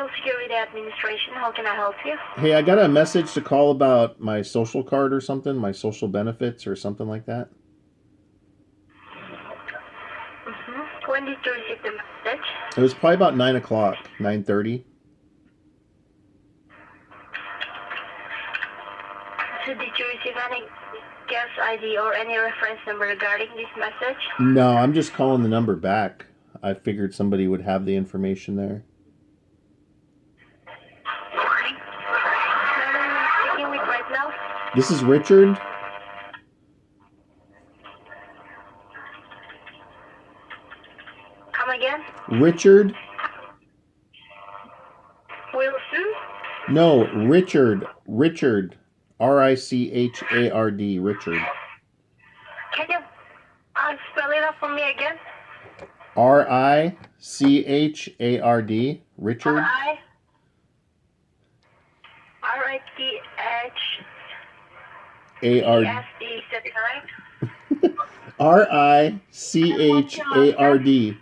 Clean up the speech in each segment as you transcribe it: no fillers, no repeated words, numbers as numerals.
Social Security Administration. How can I help you? Hey, I got a message to call about my social card or something, my social benefits or something like that. When did you receive the message? It was probably about 9 o'clock, 9:30. So did you receive any guest ID or any reference number regarding this message? No, I'm just calling the number back. I figured somebody would have the information there. Speaking with right now? This is Richard. Come again? Richard? Wilson? No, Richard. Richard. Richard. Richard. Can you spell it out for me again? Richard. Richard. R-I-T-H-E-S-E, is that correct? Richard.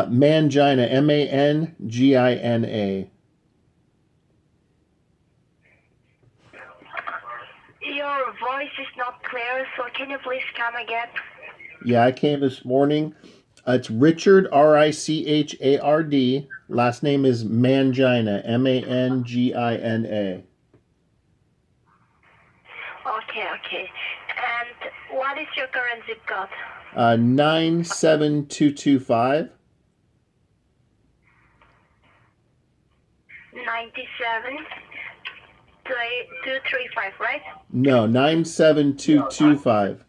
Mangina. Mangina. Your voice is not clear, so can you please come again? Yeah, I came this morning. It's Richard, Richard. Last name is Mangina, Mangina. Okay. And what is your current zip code? 97225. 97235, right? No, 97225.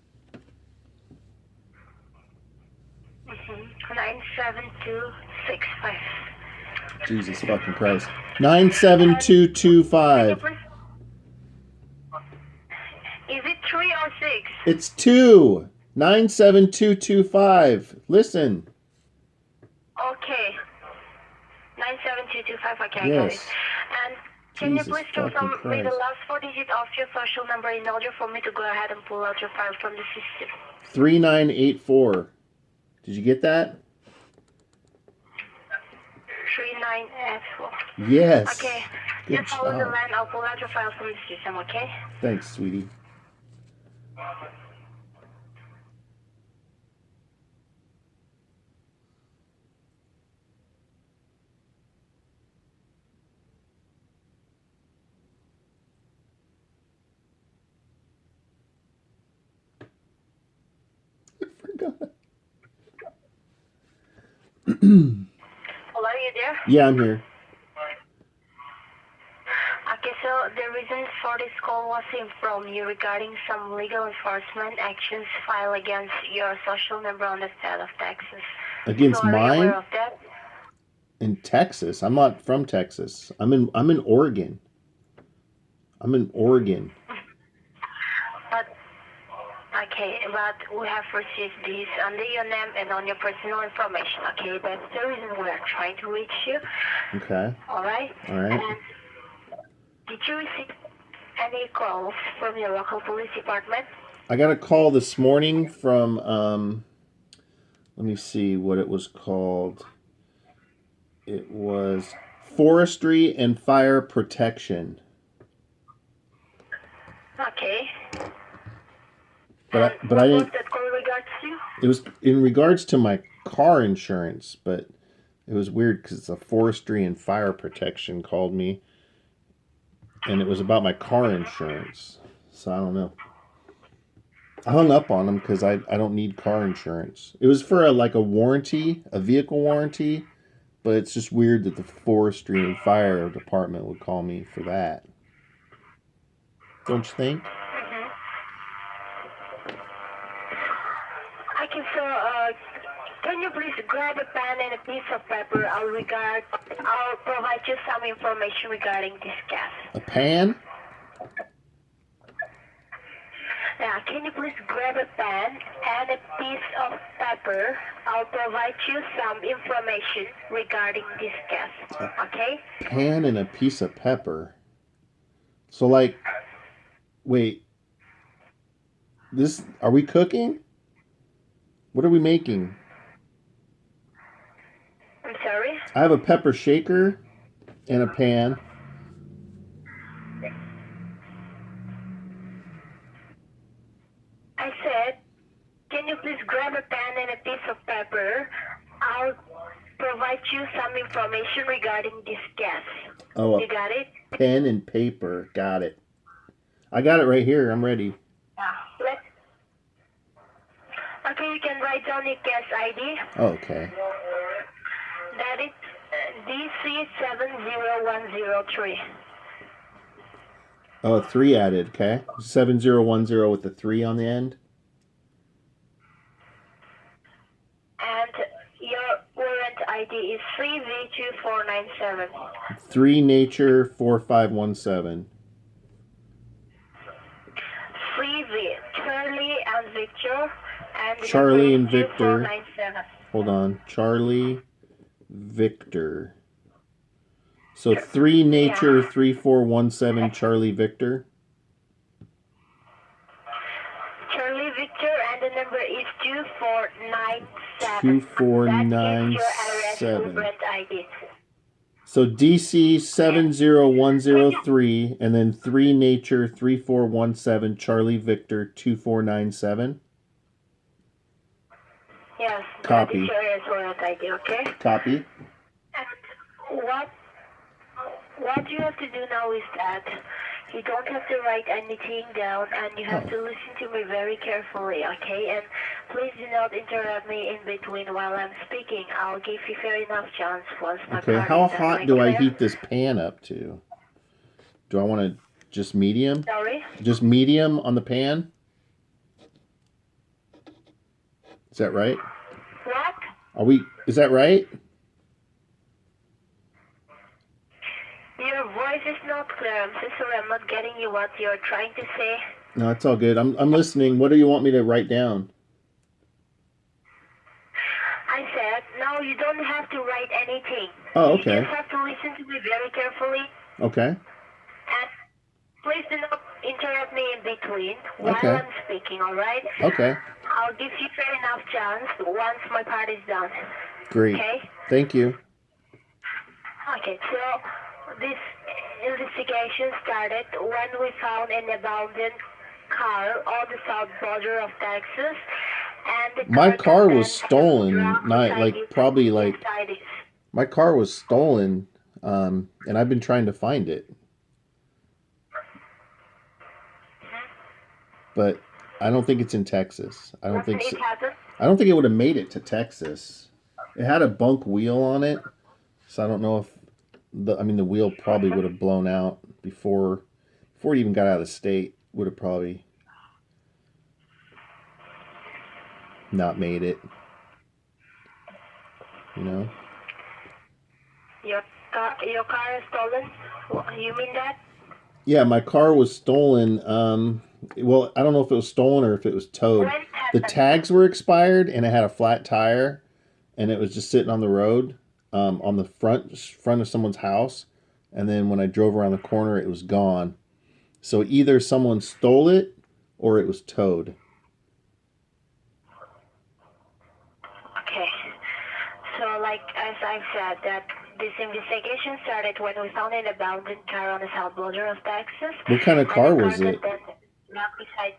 97265. Jesus fucking Christ. 97225. Is it 3 or 6? It's 2. 97225. Listen. Okay. 97225, okay, Yes. I got it. And can Jesus you please confirm fucking me the Christ. last 4 digits of your social number in order for me to go ahead and pull out your file from the system? 3984. Did you get that? 3984. Yes. Okay. Good Just follow the job. line. I'll pull out your file from the system, okay? Thanks, sweetie. I forgot. Hello, are you there? Yeah, I'm here. Okay, so the reason for this call was to inform you regarding some legal enforcement actions filed against your social number on the state of Texas. Against So are you mine? aware of that? In Texas. I'm not from Texas. I'm in Oregon. I'm in Oregon. But we have received this under your name and on your personal information, okay? That's the reason we are trying to reach you. Okay. Alright? All right. And did you receive any calls from your local police department? I got a call this morning from let me see what it was called. It was Forestry and Fire Protection. Okay. But I what didn't. was that call in regards to? It was in regards to my car insurance, but it was weird because the Forestry and Fire Protection called me, and it was about my car insurance. So I don't know. I hung up on them because I don't need car insurance. It was for a warranty, a vehicle warranty, but it's just weird that the Forestry and Fire Department would call me for that. Don't you think? Okay, so can you please grab a pen and a piece of paper? I'll provide you some information regarding this case. A pan? Yeah, can you please grab a pen and a piece of paper? I'll provide you some information regarding this case. Okay? Pan and a piece of pepper. So wait. Are we cooking? What are we making? I'm sorry? I have a pepper shaker and a pan. I said, can you please grab a pen and a piece of paper? I'll provide you some information regarding this gas. Oh, You got it? pen and paper. Got it. I got it right here. I'm ready. Let's. Okay, you can write down your gas ID. Okay. That is DC70103. Oh, a 3 added. Okay. 7010 with the 3 on the end. And your warrant ID is 3V2497. 3 Nature 4517. 3V, Charlie and Victor. And Charlie and number is Victor. 2497. Hold on. Charlie, Victor. So 3 Nature 3417 Charlie Victor. Charlie Victor, and the number is 2497. 2497. That is your arrest ID. So DC 70103 and then 3 Nature 3417 Charlie Victor 2497. Yes, Copy. that is your arrest ID, okay? Copy. And what you have to do now is that you don't have to write anything down, and you have to listen to me very carefully, okay? And please do not interrupt me in between while I'm speaking. I'll give you fair enough chance once my Okay, part how is done. hot do I heat this pan up to? Do I want to just medium? Sorry? Just medium on the pan? Is that right? What? Is that right? Your voice is not clear. I'm so sorry. I'm not getting you what you're trying to say. No, it's all good. I'm listening. What do you want me to write down? I said, no, you don't have to write anything. Oh, okay. You just have to listen to me very carefully. Okay. And please do not interrupt me in between while Okay. I'm speaking, all right? Okay. I'll give you fair enough chance once my part is done. Great. Okay? Thank you. Okay, so this investigation started when we found an abandoned car on the south border of Texas. And the My car then was had stolen. drug Not inside it. my car was stolen, and I've been trying to find it, but I don't think it's in Texas. I don't think so. It happened? I don't think it would have made it to Texas. It had a bunk wheel on it, so I don't know if the wheel probably would have blown out before it even got out of the state. Would have probably not made it. You know? Your car is stolen? You mean that? Yeah, my car was stolen. Well, I don't know if it was stolen or if it was towed. When The happened? tags were expired, and it had a flat tire, and it was just sitting on the road, on the front of someone's house. And then when I drove around the corner, it was gone. So either someone stole it or it was towed. Okay. So, like as I've said, that this investigation started when we found an abandoned car on the south border of Texas. What kind of car was it? Not beside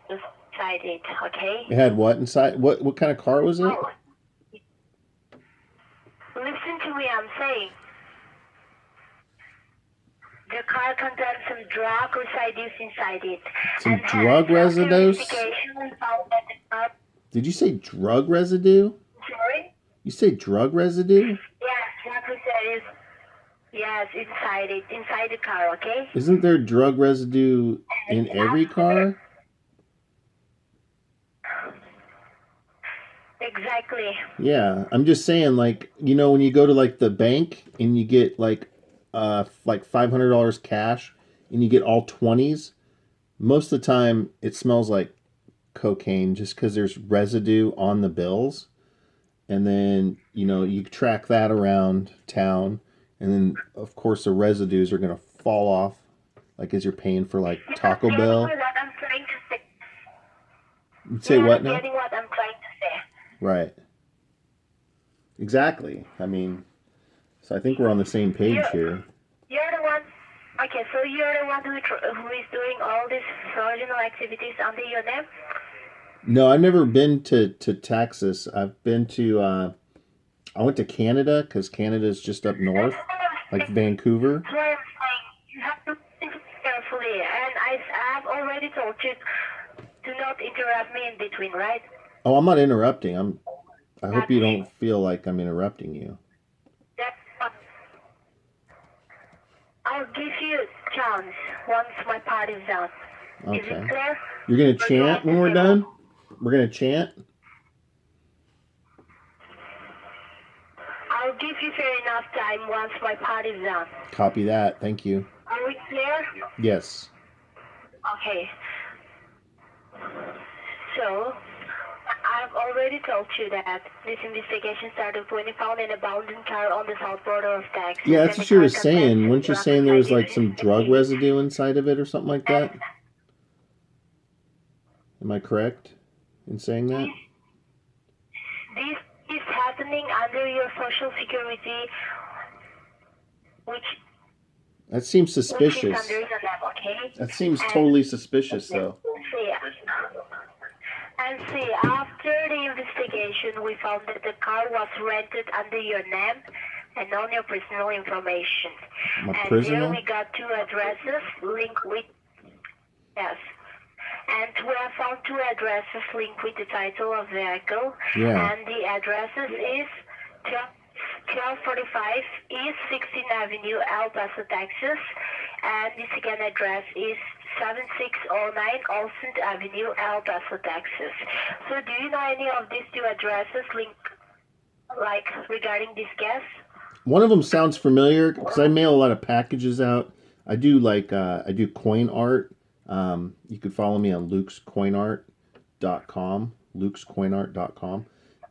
it, okay? It had what inside? What kind of car was it? Oh. Listen to me, I'm saying. The car contained some drug residues inside it. Some And drug after residues? investigation, we found that the car. Did you say drug residue? Sorry? You say drug residue? Yes, drug residues. Yes, inside the car, okay? Isn't there drug residue in every car? Exactly. Yeah, I'm just saying, like, you know, when you go to like the bank and you get like $500 cash and you get all 20s, most of the time it smells like cocaine just because there's residue on the bills. And then, you know, you track that around town, and then of course the residues are going to fall off, like as you're paying for like Taco Bell. What I'm trying to say. You say what now? Getting what I'm trying to say. Right. Exactly. I mean, so I think we're on the same page here. You're the one. Okay, so you're the one who is doing all these fraudulent activities under your name? No, I've never been to Texas. I've been to I went to Canada because Canada's just up north, like Vancouver. That's why I'm saying you have to think carefully. And I've already told you to not interrupt me in between, right? Oh, I'm not interrupting. I hope That's, you don't feel like I'm interrupting you. that's fine. I'll give you a chance once my part is done. Is it Okay. clear? You're gonna Or you chant want to when we're say more? done? We're gonna chant? I'll give you fair enough time once my part is done. Copy that. Thank you. Are we clear? Yes. Okay. So, I've already told you that this investigation started when you found an abandoned car on the south border of Texas. Yeah, that's And the what you car were contained saying. Weren't you drugs saying there was inside like some drug it. residue inside of it or something like And that? Am I correct in saying that? this is happening under your social security, which That seems is suspicious. under the lab, okay? That seems And totally suspicious, though. see, after the investigation, we found that the car was rented under your name and on your personal information. My And there personal? we got two addresses linked with, yes. And we have found two addresses linked with the title of vehicle. Yeah. And the addresses is 1245 East 16th Avenue, El Paso, Texas. And the second address is 7609 Olsen Avenue, El Paso, Texas. So do you know any of these two addresses linked, like, regarding this case? One of them sounds familiar because I mail a lot of packages out. I do I do coin art. You could follow me on lukescoinart.com, lukescoinart.com.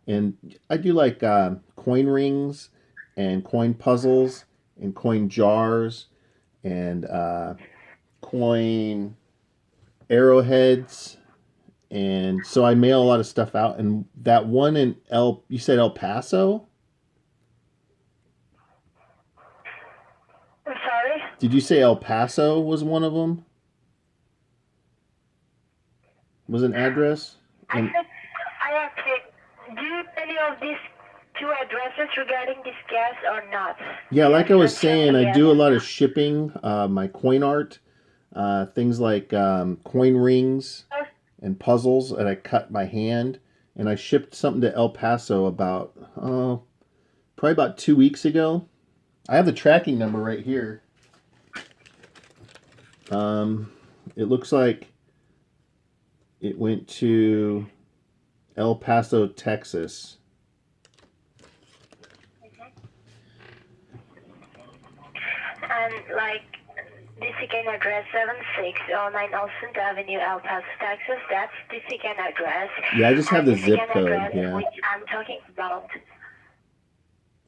And I do like coin rings and coin puzzles and coin jars and coin arrowheads. And so I mail a lot of stuff out. And that one in you said El Paso? I'm sorry? Did you say El Paso was one of them? Was an address? I And said, do you know any of these two addresses regarding this gas or not? yeah, like I was saying, I Yes. do a lot of shipping. My coin art, things like coin rings and puzzles that I cut by hand, and I shipped something to El Paso about probably about 2 weeks ago. I have the tracking number right here. It looks like it went to El Paso, Texas. And like the second address, 7609 Olsen Avenue, El Paso, Texas. That's the second address. Yeah, I just have the And zip second code. address, Yeah. which I'm talking about.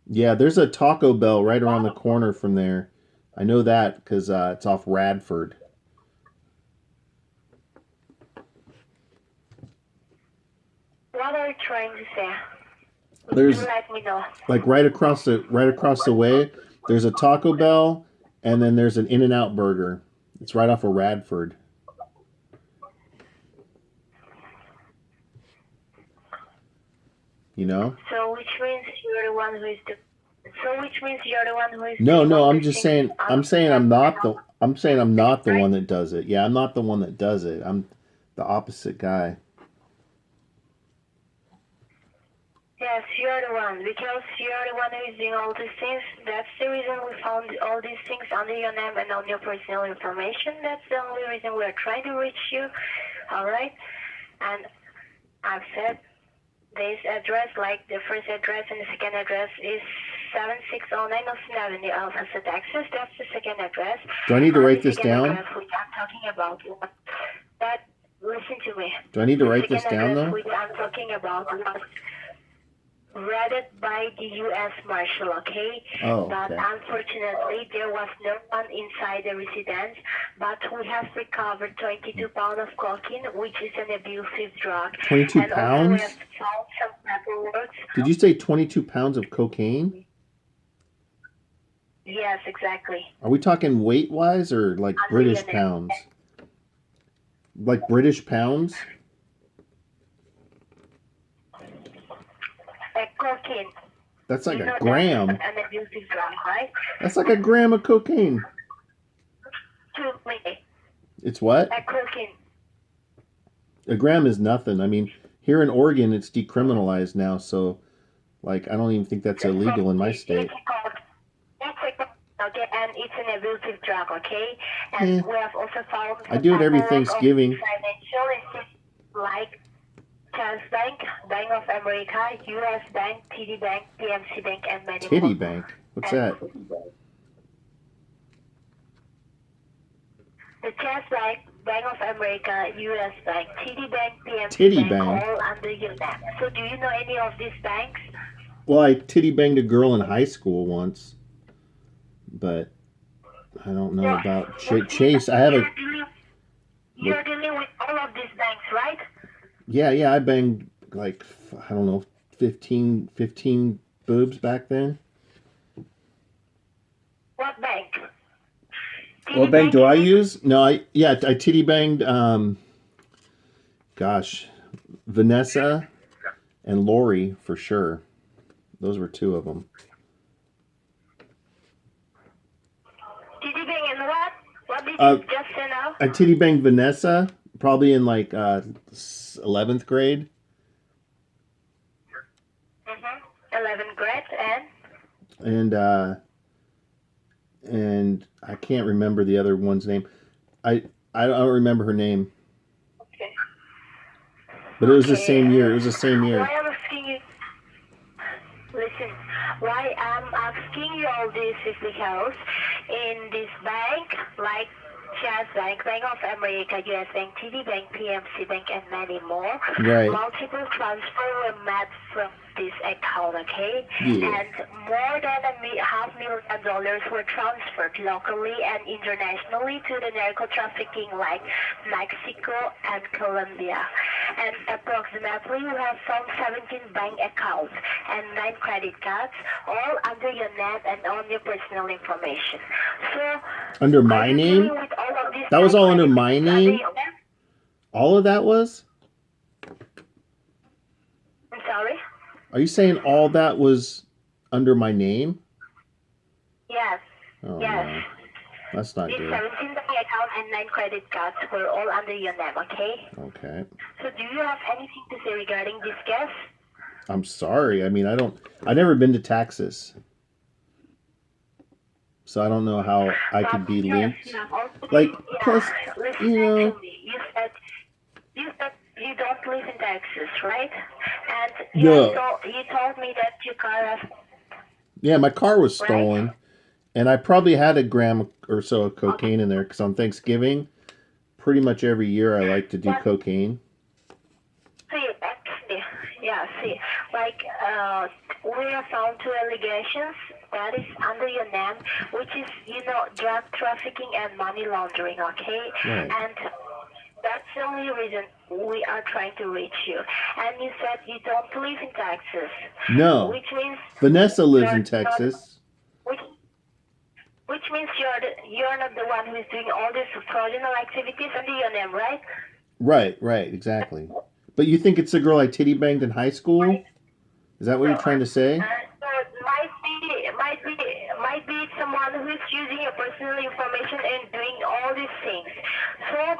Yeah, there's a Taco Bell right around the corner from there. I know that because it's off Radford. What are you trying to say? There's Let me know. like right across the way. There's a Taco Bell, and then there's an In-N-Out Burger. It's right off of Radford. You know? So which means you're the one who is the. So which means you're the one who is. No, doing no. all I'm these just things saying. on- I'm saying I'm not the. I'm saying I'm not the Right? one that does it. Yeah, I'm not the one that does it. I'm the opposite guy. Yes, you're the one, because you're the one who is doing all these things. That's the reason we found all these things under your name and on your personal information. That's the only reason we're trying to reach you. All right? And I've said this address, like the first address and the second address, is 7609 Austin Avenue, El Paso, Texas. That's the second address. Do I need to And write the this second down? address which I'm talking about, that, listen to me. Do I need to The write this second down address though? which I'm talking about was raided by the U.S. Marshal, okay? Oh, But okay. unfortunately, there was no one inside the residence. But we have recovered 22 pounds of cocaine, which is an abusive drug. 22 and also we pounds? have found some paperwork. Did you say 22 pounds of cocaine? Yes, exactly. Are we talking weight wise or like Under your British name. pounds? Like British pounds? Cocaine. That's like You a know that's gram. an abusive drug, right? That's like a gram of cocaine. To me, It's what? cocaine. A gram is nothing. I mean, here in Oregon, it's decriminalized now, so like I don't even think that's So illegal in my it's state. called, okay, and it's an abusive drug, okay? And Eh, we have also found I some do it every paperwork of Thanksgiving. financial institutions like Chase Bank, Bank of America, U.S. Bank, TD Bank, PMC Bank, and many Titty more. bank. What's And that? the Chase Bank, Bank of America, U.S. Bank, TD Bank, PMC Titty Bank, bang. all under your name. So do you know any of these banks? Well, I titty banged a girl in high school once, but I don't know So, about which means Chase. I have a what? you're dealing with all of these banks, right? Yeah. I banged like I don't know, 15 boobs back then. What bank? What TD bank Bank, do is I it? use? No, I titty banged. Gosh, Vanessa and Lori for sure. Those were two of them. TD Bank and what? What did you Uh, just say now? I titty banged Vanessa probably in like 11th grade, Mm-hmm. 11th grade and I can't remember the other one's name. I I don't remember her name, okay. but it was the Okay. same year. It was the same Why year. I'm asking you? Listen. Why I'm asking you all this is because in this bank, like Chase Bank, Bank of America, US Bank, TD Bank, PMC Bank, and many more, Right. multiple transfers were made from this account, okay? Yeah. And more than $500,000 were transferred locally and internationally to the narco trafficking like Mexico and Colombia. And approximately we have found 17 bank accounts and 9 credit cards, all under your name and on your personal information. So, Under are my you dealing name? with all of these That was bank all under credit my cards under name? your name? All of that was? I'm sorry? Are you saying all that was under my name? Yes. Oh Yes. no. That's not These good. 17 bank account and 9 credit cards were all under your name, okay? Okay. So do you have anything to say regarding this case? I'm sorry. I mean, I've never been to Texas, so I don't know how I But could be yes, linked. you have also Like, yeah, plus, listen you know, to me. You said you don't live in Texas, right? And no. you told me that your car has Yeah, my car was right? stolen, and I probably had a gram or so of Okay. cocaine in there because on Thanksgiving, pretty much every year I like to do But cocaine. see, actually, yeah, see, like we have found 2 allegations that is under your name, which is drug trafficking and money laundering, okay? Right. And that's the only reason we are trying to reach you. And you said you don't live in Texas, No. which means Vanessa lives you're in not, Texas. which, which means you're not the one who is doing all these fraudulent activities under your name, right? Right, exactly. But you think it's the girl I titty banged in high school? Right. Is that what So, you're trying to say? so might be someone who is using your personal information and doing all these things. So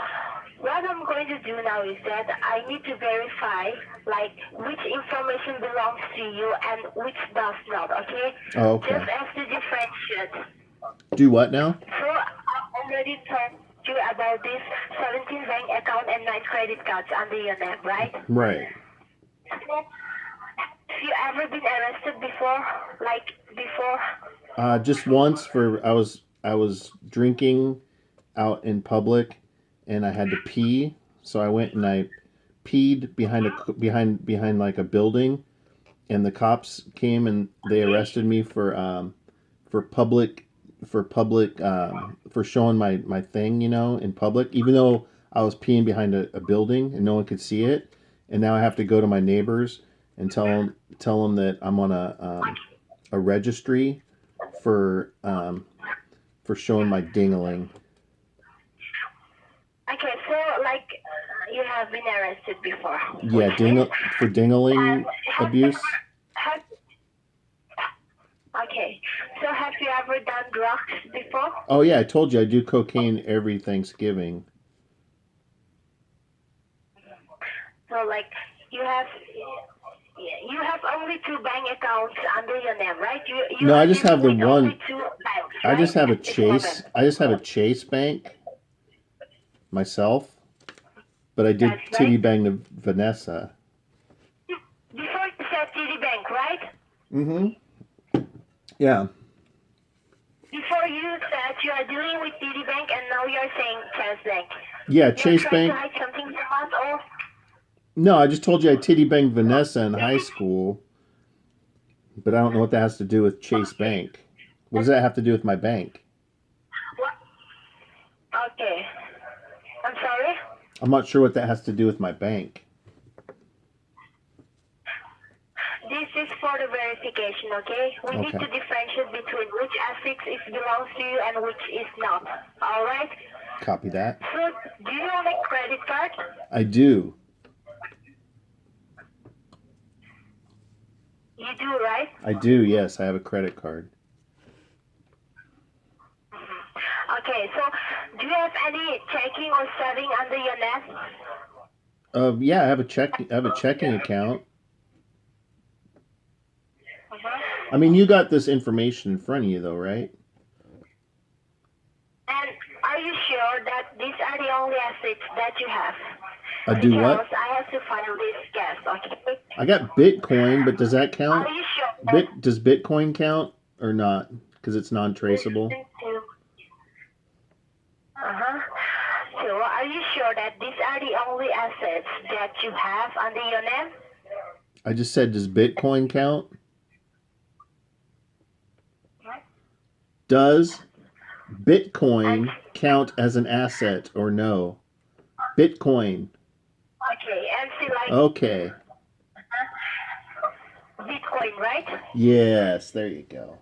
what I'm going to do now is that I need to verify like which information belongs to you and which does not. Okay, Oh, just okay. as to differentiate. Do what now? So I've already told you about this 17 bank account and 9 credit cards under your name, right? Right. So, have you ever been arrested before? Like before? Just once for I was drinking out in public, and I had to pee, so I went and I peed behind like a building, and the cops came and they Okay. arrested me for public for showing my thing, in public, even though I was peeing behind a building and no one could see it, and now I have to go to my neighbors and tell them that I'm on a registry for showing my dingling. Okay, so like you have been arrested before. Yeah, for dingling abuse. Okay, so have you ever done drugs before? Oh yeah, I told you I do cocaine every Thanksgiving. So like you have only two bank accounts under your name, right? You No, are I just have dealing the with only one. two banks, I right? just have a At this moment. Chase. I just have a Chase bank myself, but I did That's titty right. bang to Vanessa. Before you said TD Bank, right? Mm-hmm. Yeah. Before you said you are dealing with TD Bank and now you're saying Chase Bank. Yeah, You're Chase trying to Bank. hide something from us or? No, I just told you I titty banged Vanessa in high school, but I don't know what that has to do with Chase Bank. What does that have to do with my bank? What? Okay. I'm sorry? I'm not sure what that has to do with my bank. This is for the verification, okay? We need Okay. to differentiate between which assets is belongs to you and which is not. Alright? Copy that. So, do you own a credit card? I do. You do, right? I do, yes. I have a credit card. Okay, so do you have any checking or saving under your name? Yeah, I have a checking account. I mean, you got this information in front of you, though, right? And are you sure that these are the only assets that you have? I do Because what? I have to file this case, okay? I got Bitcoin, but does that count? Are you sure? Does Bitcoin count or not? Because it's non-traceable. Uh-huh. So are you sure that these are the only assets that you have under your name? I just said, does Bitcoin count? Does Bitcoin count as an asset or no? Bitcoin. Okay, and see like Okay. Bitcoin, right? Yes, there you go.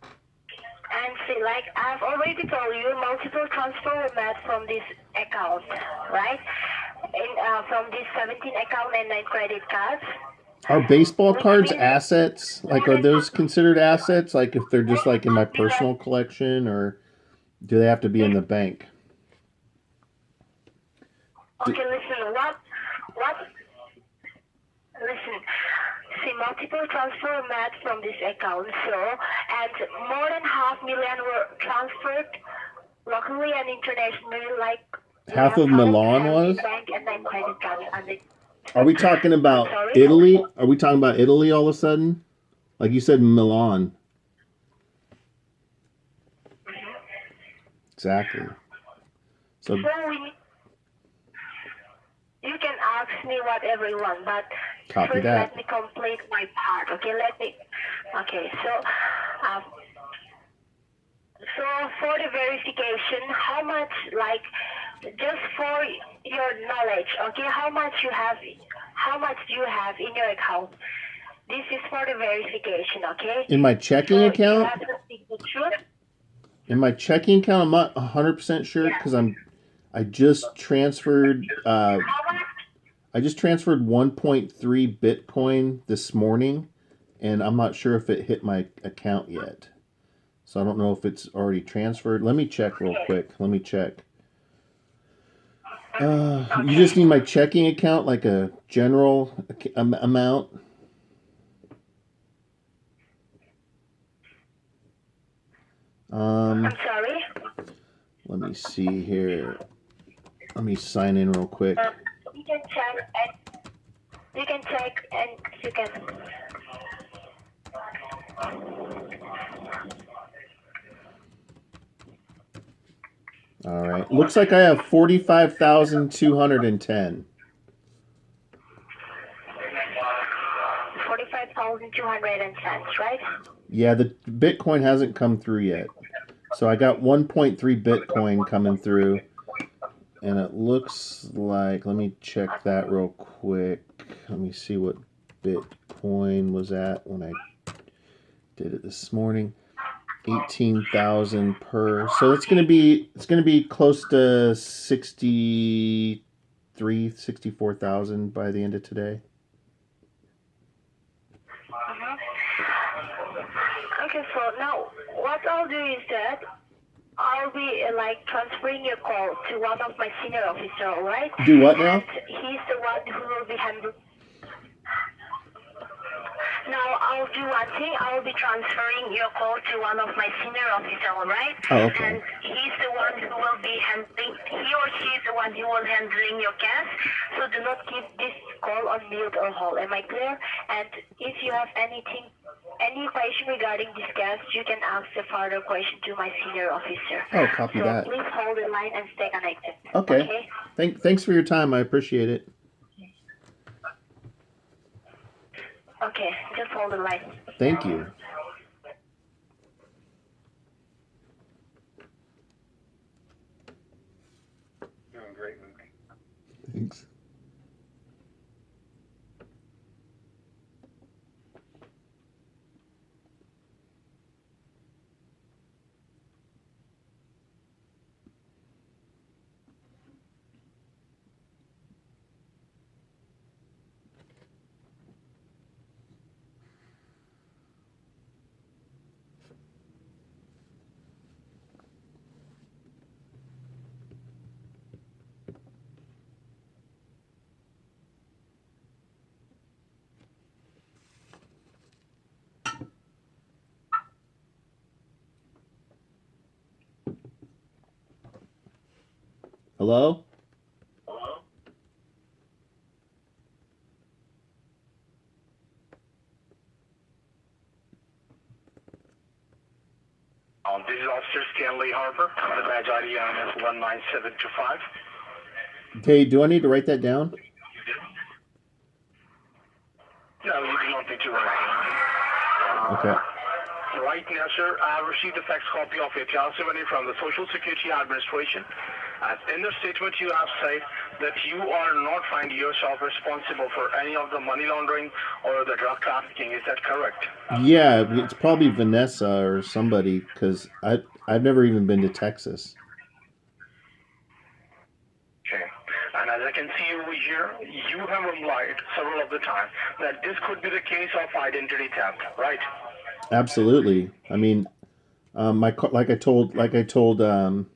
And see like I've already told you multiple transfer were made from this account, right? From this 17 account and 9 credit cards. Are baseball Which cards means assets? Like, are those considered assets? Like, if they're just like in my personal collection, or do they have to be in the bank? okay, listen, listen, see, multiple transfer made from this account, so, and more than 500,000 were transferred locally and internationally, like, we Half have of Milan 117 was? bank and 9 credit cards, and it, Are we talking I'm about sorry? Italy? Are we talking about Italy all of a sudden? Like you said, Milan. Exactly. So So you can ask me whatever you want, but copy first that. let me complete my part, okay? Okay, so for the verification, how much, like, just for your knowledge, okay, how much do you have in your account? This is for the verification, okay? In my checking So you account? have to speak the truth. In my checking account, I'm not 100% sure because I just transferred How much? 1.3 Bitcoin this morning, and I'm not sure if it hit my account yet. So I don't know if it's already transferred. Let me check real quick. Let me check. You just need my checking account, like a general amount. I'm sorry? Let me see here. Let me sign in real quick. You can check and you can. All right. Looks like I have 45,210. 45,200 right? Yeah, the Bitcoin hasn't come through yet. So I got 1.3 Bitcoin coming through. And it looks like, let me check that real quick. Let me see what Bitcoin was at when I Did it this morning. 18,000 per. So it's going to be close to 64,000 by the end of today. Okay, so now what I'll do is that I'll be like transferring your call to one of my senior officer, alright? Do what now? And he's the one who will be handling. Now I'll do one thing. I'll be transferring your call to one of my senior officer, alright? Oh, okay. And he's the one who will be handling. He or she is the one who will handling your case. So do not keep this call on mute or hold. Am I clear? And if you have any question regarding this case, you can ask the further question to my senior officer. Oh, copy so that. Please hold the line and stay connected. Okay. Thanks for your time. I appreciate it. Okay, just hold the line. Thank you. Doing great, Luke. Thanks. Hello? This is Officer Stanley Harper. The badge ID on is 19725. Okay, do I need to write that down? No, you do not need to write. Okay. Right now, sir, I received a fax copy of your testimony from the Social Security Administration. In the statement, you have said that you are not finding yourself responsible for any of the money laundering or the drug trafficking. Is that correct? Yeah, it's probably Vanessa or somebody because I've never even been to Texas. Okay. And as I can see over here, you have implied several of the time that this could be the case of identity theft, right? Absolutely. I mean, like I told I didn't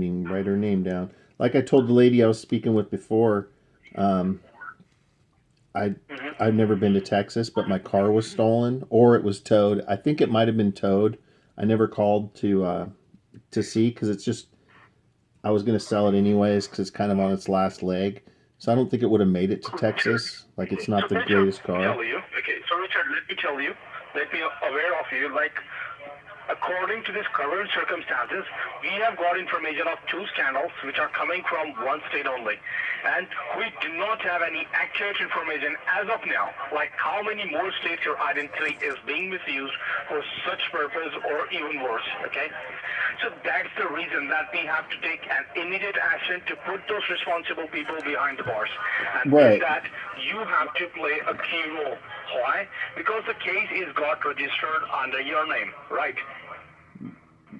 even write her name down. Like I told the lady I was speaking with before, I've never been to Texas, but my car was stolen or it was towed. I think it might have been towed. I never called to see because it's just I was going to sell it anyways because it's kind of on its last leg. So I don't think it would have made it to Texas. Like it's not the greatest car. Okay, so Richard, let me tell you, let me aware of you, like according to this current circumstances, we have got information of two scandals which are coming from one state only. And we do not have any accurate information as of now, like how many more states your identity is being misused for such purpose or even worse, okay? So that's the reason that we have to take an immediate action to put those responsible people behind the bars. And in that, you have to play a key role. Why? Because the case is got registered under your name, right?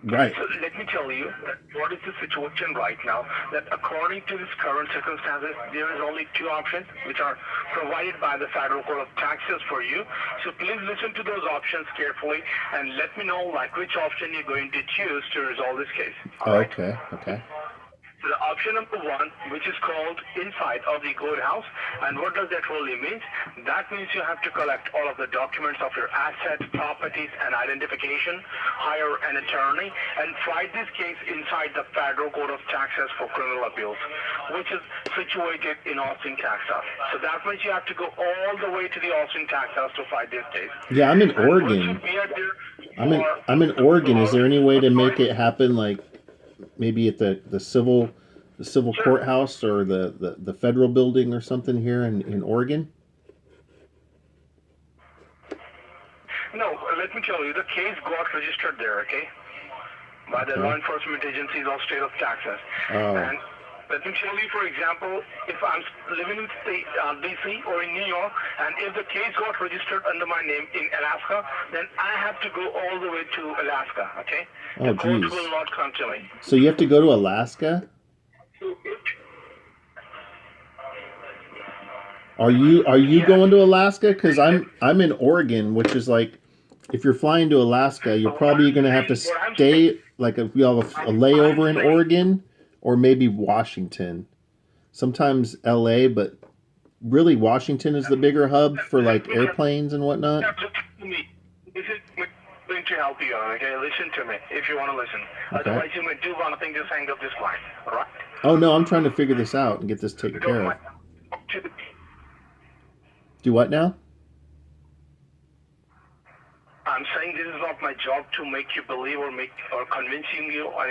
Right. So let me tell you that what is the situation right now, that according to this current circumstances, there is only two options which are provided by the Federal Court of Taxes for you. So please listen to those options carefully and let me know like which option you're going to choose to resolve this case. All right? Okay. So the option number one, which is called inside of the courthouse, and what does that really mean? That means you have to collect all of the documents of your assets, properties, and identification, hire an attorney, and fight this case inside the Federal Court of Taxes for Criminal Appeals, which is situated in Austin, Texas. So that means you have to go all the way to the Austin, Texas to fight this case. Yeah, I'm in Oregon. I'm in Oregon. Is there any way to make it happen like maybe at the civil courthouse or the federal building or something here in Oregon? No, let me tell you, the case got registered there, okay? By the law enforcement agencies of state of Texas. Oh. And Let me tell you, for example, if I'm living in DC or in New York, and if the case got registered under my name in Alaska, then I have to go all the way to Alaska, okay? Oh, The court geez. will not come to me. So you have to go to Alaska? Are you Yes. going to Alaska? Because I'm in Oregon, which is like, if you're flying to Alaska, you're probably going to have to stay, like, if you have a layover in Oregon, or maybe Washington. Sometimes LA, but really Washington is the bigger hub for like airplanes and whatnot. Listen to me. This is going to help you, okay? Listen to me if you want to listen. Okay. Otherwise, you may do one thing, just hang up this line, all right? Oh no, I'm trying to figure this out and get this taken care of. Do what now? I'm saying this is not my job to make you believe or convincing you on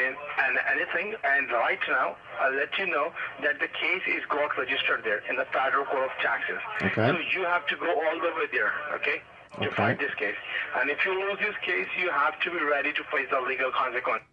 anything. And right now, I'll let you know that the case is got registered there in the Federal Court of Taxes. Okay. So you have to go all the way there, okay, to fight this case. And if you lose this case, you have to be ready to face the legal consequence.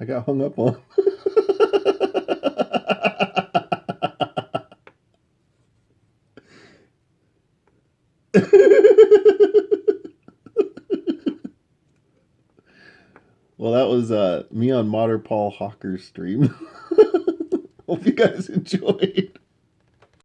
I got hung up on. Well, that was me on Modder Paul Huckers stream. Hope you guys enjoyed.